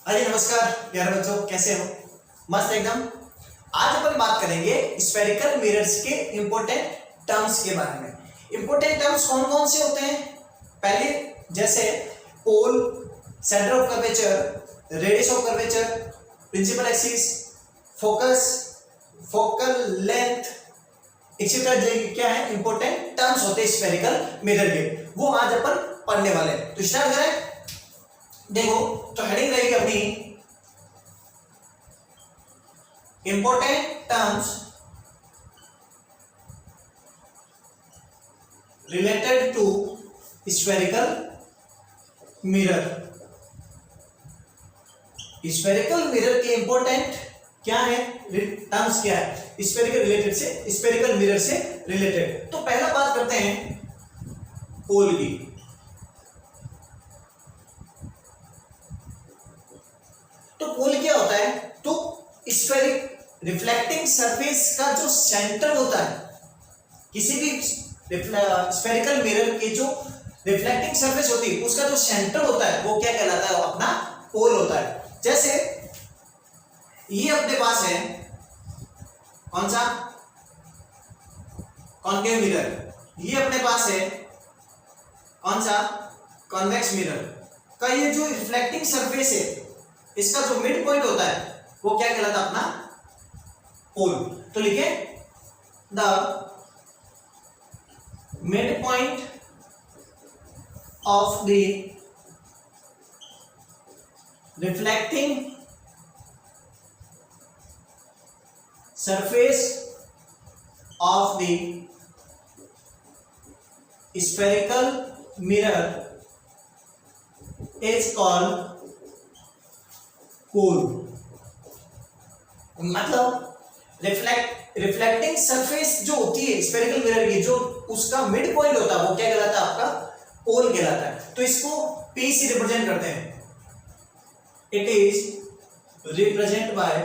अरे नमस्कार प्यारे बच्चों, कैसे हो? मस्त एकदम। आज अपन बात करेंगे स्फेरिकल मिरर्स के इंपॉर्टेंट टर्म्स के बारे में। इंपॉर्टेंट टर्म्स कौन कौन से होते हैं? पहले जैसे pole, centre of curvature, radius of curvature, principal axis, focus, focal length etcetera. क्या है इंपॉर्टेंट टर्म्स होते हैं स्फेरिकल मिरर के, वो आज अपन पढ़ने वाले हैं। तो स्टार्ट करें। देखो, तो हेडिंग रहेगी अपनी important terms related to spherical mirror. Spherical mirror के इंपॉर्टेंट क्या है, टर्म्स क्या है स्फेरिकल रिलेटेड से, स्फेरिकल मिरर से रिलेटेड। तो पहला बात करते हैं पोल की। तो पोल क्या होता है? तो स्फेरिक रिफ्लेक्टिंग सरफेस का जो सेंटर होता है, किसी भी स्फेरिकल मिरर के जो रिफ्लेक्टिंग सरफेस होती है उसका जो सेंटर होता है वो क्या कहलाता है? अपना पोल होता है। जैसे ये अपने पास है कौन सा? Concave mirror. ये अपने पास है कौन सा? कॉन्वेक्स मिरर का ये जो रिफ्लेक्टिंग सरफेस है इसका जो मिड पॉइंट होता है वो क्या कहलाता है? अपना पोल। तो लिखे the mid point of the reflecting surface of the spherical mirror is called pole. मतलब रिफ्लेक्टिंग सरफेस जो होती है स्फेरिकल मिरर की, जो उसका मिड पॉइंट होता है वो क्या कहलाता है? आपका पोल कहलाता है। तो इसको P से रिप्रेजेंट करते हैं। It is represent by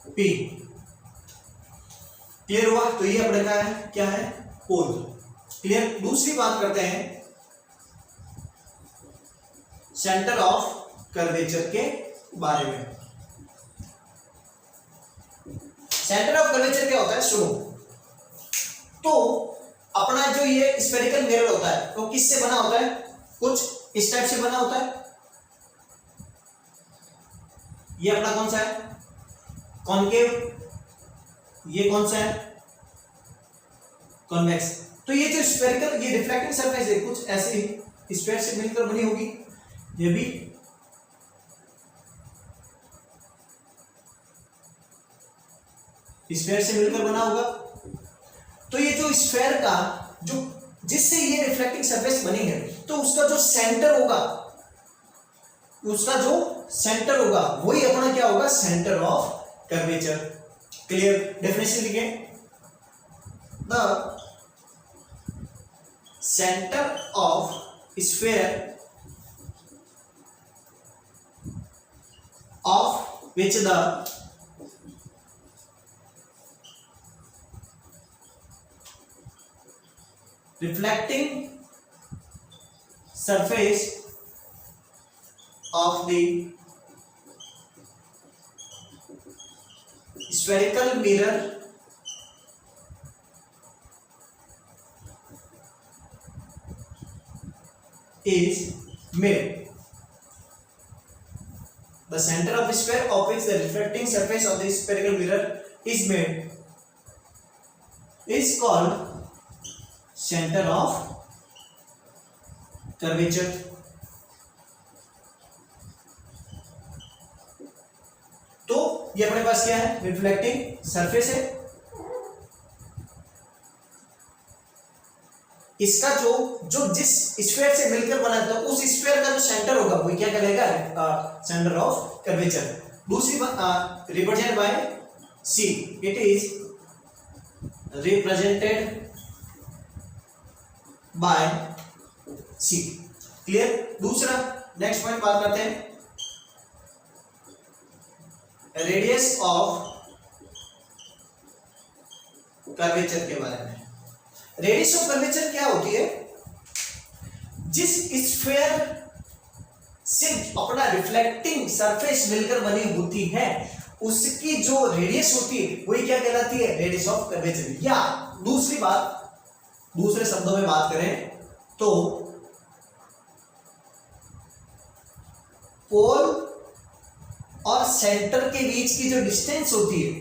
P। Clear हुआ? तो ये अपने का है क्या है? पोल। क्लियर। दूसरी बात करते हैं सेंटर ऑफ कर्वेचर के बारे में। सेंटर ऑफ कर्वेचर क्या होता है? सुनो, तो अपना जो ये स्फेरिकल मिरर होता है वो किससे बना होता है? कुछ इस टाइप से बना होता है। ये अपना कौन सा है? कॉनकेव। ये कौन सा है? कॉन्वेक्स। तो ये जो स्फेरिकल ये रिफ्लेक्टिंग सरफेस है कुछ ऐसी स्फेयर से मिलकर बनी होगी। ये भी स्फेयर से मिलकर बना होगा। तो ये जो स्फेयर का जो जिससे ये रिफ्लेक्टिंग सरफेस बनी है तो उसका जो सेंटर होगा, उसका जो सेंटर होगा वही अपना क्या होगा? Centre of curvature. Clear. Definition लिखे, the centre of sphere of which the reflecting surface of the spherical mirror is made. The center of the sphere of which the reflecting surface of the spherical mirror is made is called center of curvature. तो ये अपने पास क्या है? Reflecting surface है। इसका जो जो जिस स्फीयर से मिलकर बना था उस स्फीयर का जो सेंटर होगा वो क्या कहलाएगा? Centre of curvature. दूसरी बात represent by C। It is represented by C। Clear. दूसरा नेक्स्ट पॉइंट बात करते हैं रेडियस ऑफ कर्वेचर के बारे में। रेडियस ऑफ कर्वेचर क्या होती है? जिस स्फीयर सिर्फ अपना रिफ्लेक्टिंग सरफेस मिलकर बनी होती है, उसकी जो रेडियस होती है वही क्या कहलाती है, रेडियस ऑफ कर्वेचर। या दूसरी बात, दूसरे शब्दों में बात करें तो पोल और सेंटर के बीच की जो डिस्टेंस होती है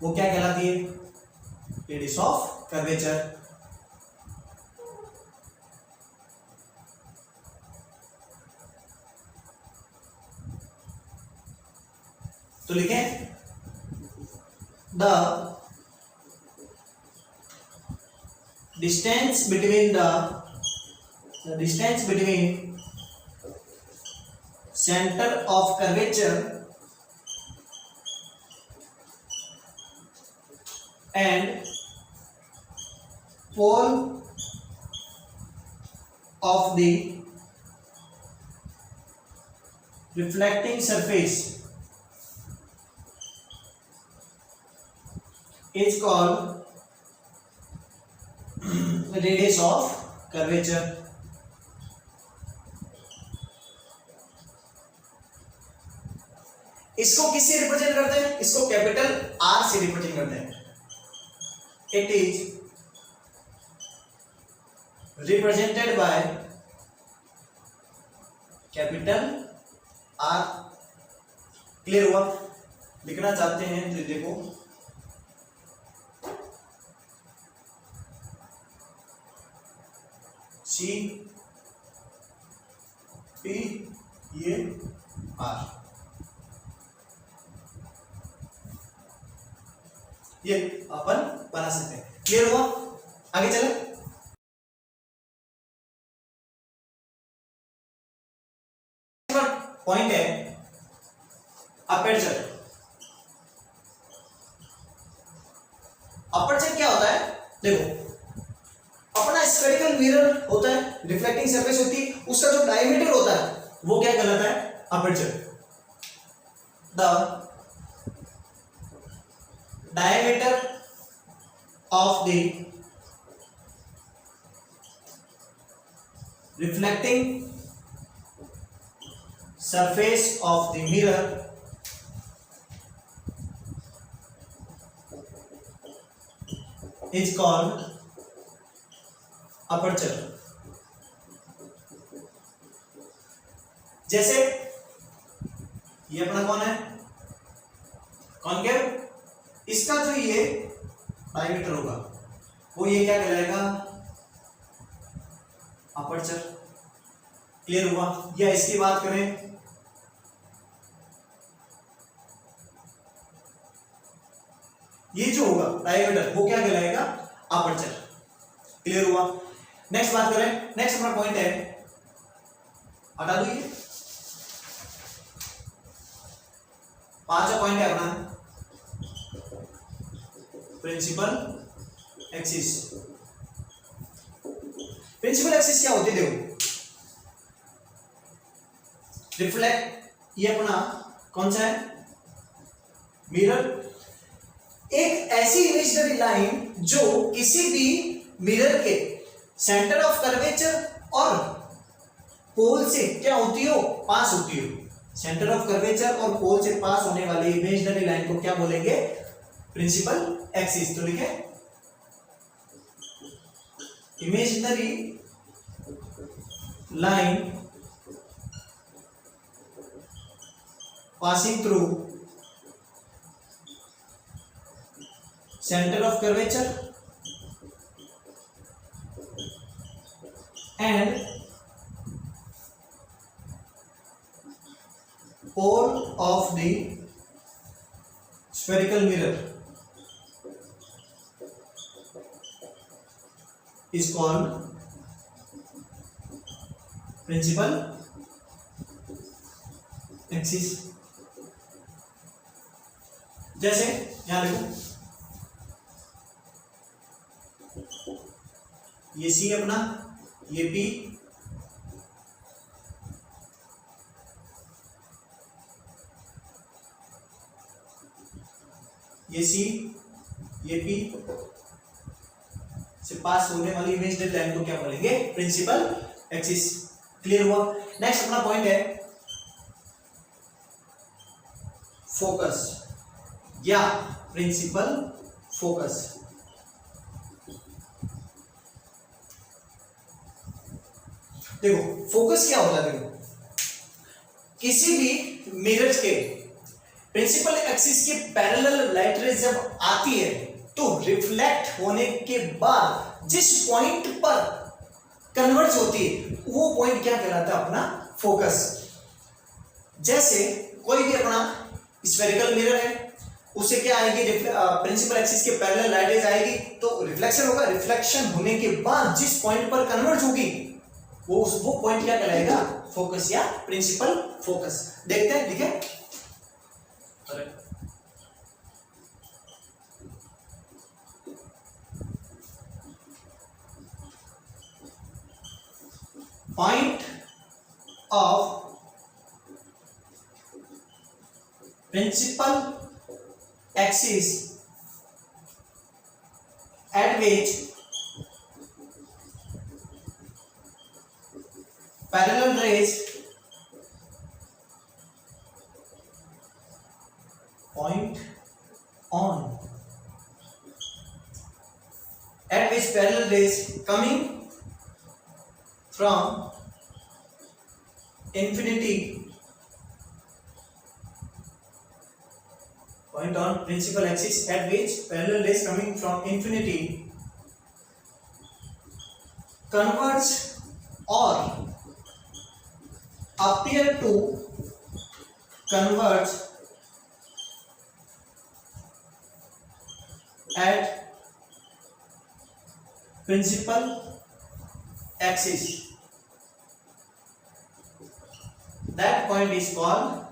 वो क्या कहलाती है, रेडियस ऑफ कर्वेचर। तो लिखें the distance between centre of curvature and pole of the reflecting surface is called radius of curvature। इसको किससे रिप्रेजेंट करते हैं, इसको कैपिटल आर से रिप्रेजेंट करते हैं। It is represented by capital R. Clear हुआ? लिखना चाहते हैं तो देखो सी पी ये आर, ये अपन बना सकते हैं। क्लियर हुआ? आगे चले। पॉइंट है अपर्चर। अपर्चर क्या होता है, देखो अपना स्फेरिकल मिरर होता है, रिफ्लेक्टिंग सरफेस होती है, उसका जो डायमीटर होता है वो क्या कहलाता है, aperture. The diameter of the reflecting surface of the mirror is called aperture। जैसे ये अपना कौन है, कॉन्केव, इसका जो ये डायमीटर होगा वो ये क्या कहलाएगा, अपर्चर। क्लियर हुआ? या इसकी बात करें ये जो होगा डायमीटर वो क्या कहलाएगा, अपर्चर। क्लियर हुआ? नेक्स्ट बात करें, नेक्स्ट अपना पॉइंट है, हटा दो ये पांचवा पॉइंट है अपना प्रिंसिपल एक्सिस। प्रिंसिपल एक्सिस क्या होती है, देखो रिफ्लेक्ट, ये अपना कौन सा है, मिरर, एक ऐसी इमेजिनरी लाइन जो किसी भी मिरर के सेंटर ऑफ कर्वेचर और पोल से क्या होती हो, पास होती हो। सेंटर ऑफ कर्वेचर और पोल से पास होने वाली इमेजिनरी लाइन को क्या बोलेंगे, प्रिंसिपल एक्सिस। तो लिखे imaginary line passing through center of curvature and pole of the spherical mirror is called principal axis। जैसे यहां देखो ये सी अपना, ये पी, ये सी, ये पी से पास होने वाली इमेजिनरी लाइन को क्या बोलेंगे, प्रिंसिपल एक्सिस। क्लियर हुआ? नेक्स्ट अपना पॉइंट है फोकस या प्रिंसिपल फोकस। देखो फोकस क्या होता है, देखो किसी भी मिरर के प्रिंसिपल एक्सिस के पैरेलल लाइट रेज जब आती है तो रिफ्लेक्ट होने के बाद जिस पॉइंट पर कन्वर्ज होती है वो पॉइंट क्या कहलाता है, अपना फोकस। जैसे कोई भी अपना स्फेरिकल मिरर है, उसे क्या आएगी, प्रिंसिपल एक्सिस के पैरेलल लाइट रेज आएगी तो रिफ्लेक्शन होगा, रिफ्लेक्शन होने के बाद जिस पॉइंट पर कन्वर्ज होगी वो पॉइंट क्या कहलाएगा, फोकस या प्रिंसिपल फोकस। देखते हैं, ठीक है। Point of principal axis at which parallel rays point on, at which parallel rays coming from infinity point on principal axis at which parallel rays coming from infinity converge or appear to converge at principal axis. That point is called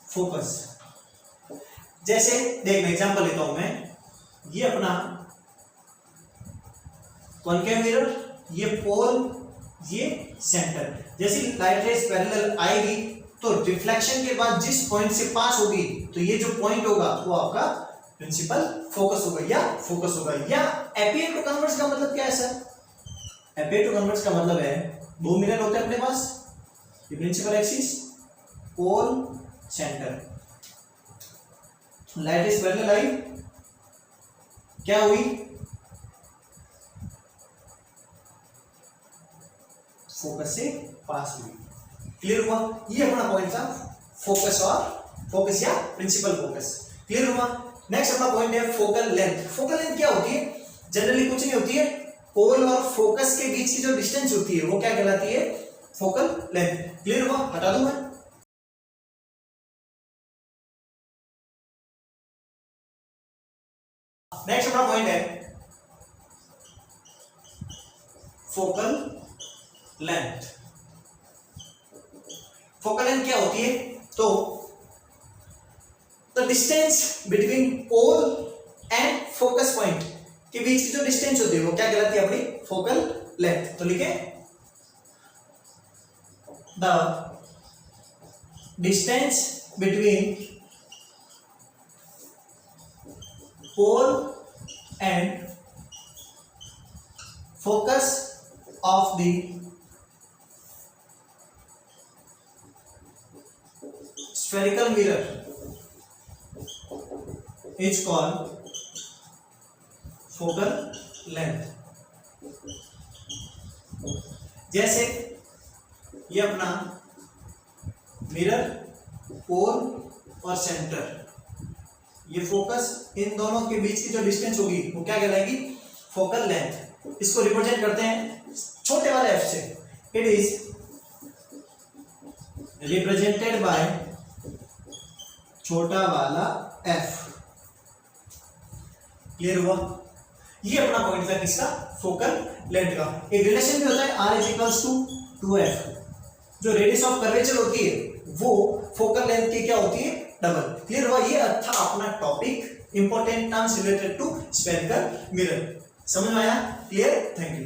focus. जैसे देख मैं example लेता हूं, मैं ये अपना concave mirror, ये पोल, ये सेंटर। जैसे लाइट रेज पैरेलल आएगी तो रिफ्लेक्शन के बाद जिस पॉइंट से पास होगी तो ये जो पॉइंट होगा वो आपका प्रिंसिपल फोकस होगा या फोकस होगा। या एपियर टू कन्वर्ज का मतलब क्या है सर? एपियर टू कन्वर्ज का मतलब है दो मिरर होते हैं अपने पास, ये प्रिंसिपल एक्सिस, पोल, सेंटर। लाइट रेज पैरेलल आई, क्या हुई, फोकस से पास हुई। क्लियर हुआ? ये अपना पॉइंट था फोकस और फोकस या प्रिंसिपल फोकस। क्लियर हुआ? नेक्स्ट अपना पॉइंट है फोकल लेंथ। फोकल लेंथ क्या होती है? जनरली कुछ नहीं होती है, पोल और फोकस के बीच की जो डिस्टेंस होती है वो क्या कहलाती है, फोकल लेंथ। क्लियर हुआ? हटा दूं मैं। नेक्स्ट अपना पॉइंट है फोकल लेंथ। फोकल लेंथ क्या होती है? तो the distance between pole and focus point के बीच की जो डिस्टेंस होती है वो क्या कहलाती है, अपनी फोकल लेंथ। तो लिखे the distance between pole and focus of the spherical mirror is called focal length। जैसे ये अपना मिरर, पोल और सेंटर, ये फोकस, इन दोनों के बीच की जो डिस्टेंस होगी वो क्या कहलाएगी, फोकल लेंथ। इसको रिप्रेजेंट करते हैं छोटे वाले एफ से। इट इज रिप्रेजेंटेड बाय छोटा वाला f। क्लियर हुआ? ये अपना पॉइंट था किसका, फोकल लेंथ का। एक रिलेशन भी होता है r is equals to 2f। जो रेडियस ऑफ कर्वेचर होती है वो फोकल लेंथ की क्या होती है, डबल। क्लियर हुआ? ये था अपना topic, important terms related to spherical mirror. समझ में आया? क्लियर? Thank you.